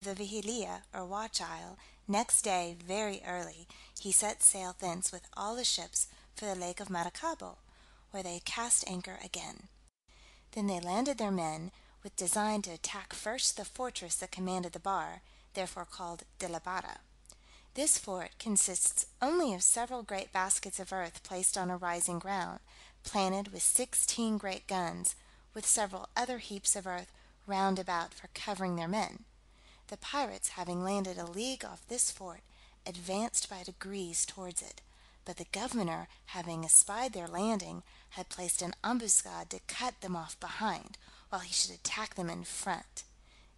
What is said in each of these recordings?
the Vigilia, or watch isle, next day, very early, he set sail thence with all the ships for the lake of Maracaibo, where they cast anchor again. Then they landed their men, with design to attack first the fortress that commanded the bar, therefore called de la Barra. This fort consists only of several great baskets of earth placed on a rising ground, planted with 16 great guns, with several other heaps of earth round about for covering their men. The pirates, having landed a league off this fort, advanced by degrees towards it, but the governor, having espied their landing, had placed an ambuscade to cut them off behind, while he should attack them in front.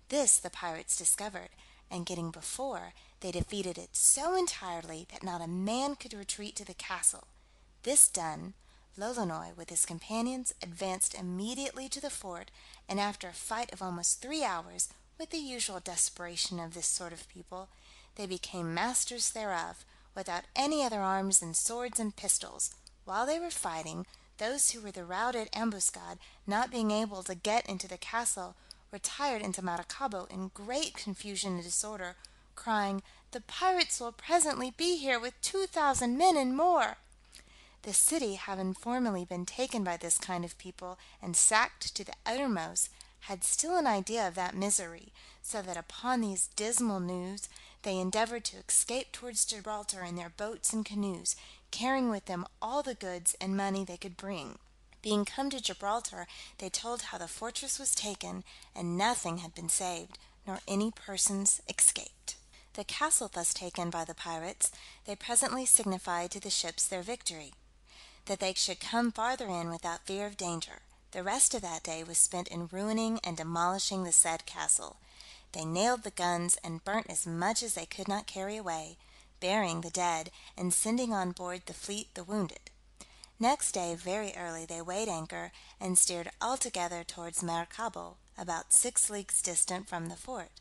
This the pirates discovered, and getting before, they defeated it so entirely that not a man could retreat to the castle. This done, Lolonois, with his companions, advanced immediately to the fort, and after a fight of almost 3 hours, with the usual desperation of this sort of people, they became masters thereof, without any other arms than swords and pistols. While they were fighting, those who were the routed ambuscade, not being able to get into the castle, retired into Maracaibo in great confusion and disorder, crying, "The pirates will presently be here with 2,000 men and more." The city, having formerly been taken by this kind of people, and sacked to the uttermost, had still an idea of that misery, so that upon these dismal news, they endeavored to escape towards Gibraltar in their boats and canoes, carrying with them all the goods and money they could bring. Being come to Gibraltar, they told how the fortress was taken, and nothing had been saved, nor any persons escaped. The castle thus taken by the pirates, they presently signified to the ships their victory, that they should come farther in without fear of danger. The rest of that day was spent in ruining and demolishing the said castle. They nailed the guns, and burnt as much as they could not carry away, burying the dead, and sending on board the fleet the wounded. Next day, very early, they weighed anchor, and steered altogether towards Maracaibo, about 6 leagues distant from the fort;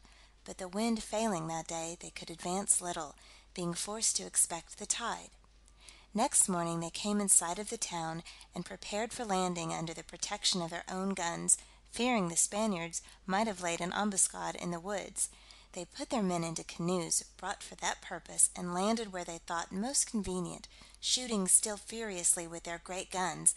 but the wind failing that day, they could advance little, being forced to expect the tide. Next morning they came in sight of the town, and prepared for landing under the protection of their own guns, fearing the Spaniards might have laid an ambuscade in the woods. They put their men into canoes, brought for that purpose, and landed where they thought most convenient, shooting still furiously with their great guns.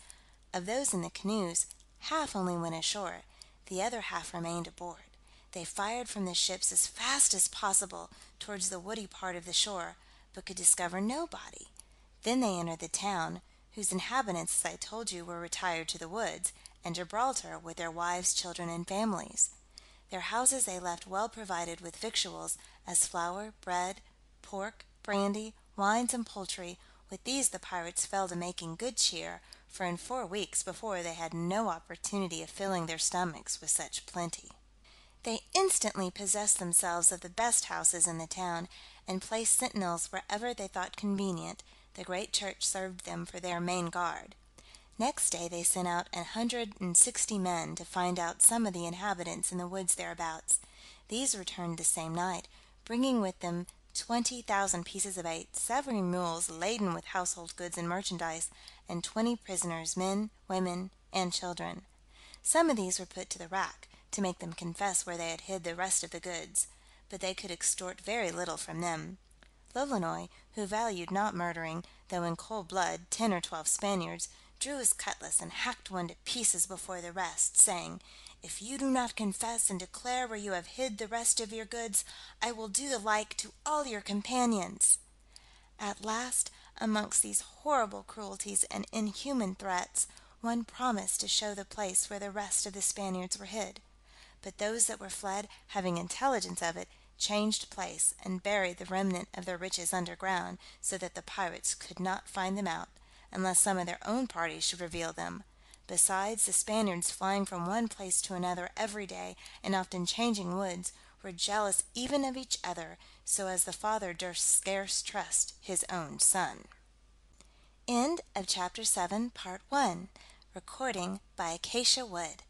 Of those in the canoes, half only went ashore, the other half remained aboard. They fired from the ships as fast as possible towards the woody part of the shore, but could discover nobody. Then they entered the town, whose inhabitants, as I told you, were retired to the woods, and Gibraltar, with their wives, children, and families. Their houses they left well provided with victuals, as flour, bread, pork, brandy, wines, and poultry. With these the pirates fell to making good cheer, for in 4 weeks before they had no opportunity of filling their stomachs with such plenty. They instantly possessed themselves of the best houses in the town, and placed sentinels wherever they thought convenient. The great church served them for their main guard. Next day they sent out 160 men to find out some of the inhabitants in the woods thereabouts. These returned the same night, bringing with them 20,000 pieces of eight, 70 mules laden with household goods and merchandise, and 20 prisoners, men, women, and children. Some of these were put to the rack, to make them confess where they had hid the rest of the goods, but they could extort very little from them. Lolonois, who valued not murdering, though in cold blood, 10 or 12 Spaniards, drew his cutlass and hacked one to pieces before the rest, saying, "If you do not confess and declare where you have hid the rest of your goods, I will do the like to all your companions." At last, amongst these horrible cruelties and inhuman threats, one promised to show the place where the rest of the Spaniards were hid. But those that were fled, having intelligence of it, changed place, and buried the remnant of their riches underground, so that the pirates could not find them out, unless some of their own party should reveal them. Besides, the Spaniards, flying from one place to another every day, and often changing woods, were jealous even of each other, so as the father durst scarce trust his own son. End of Chapter 7, Part 1. Recording by Acacia Wood.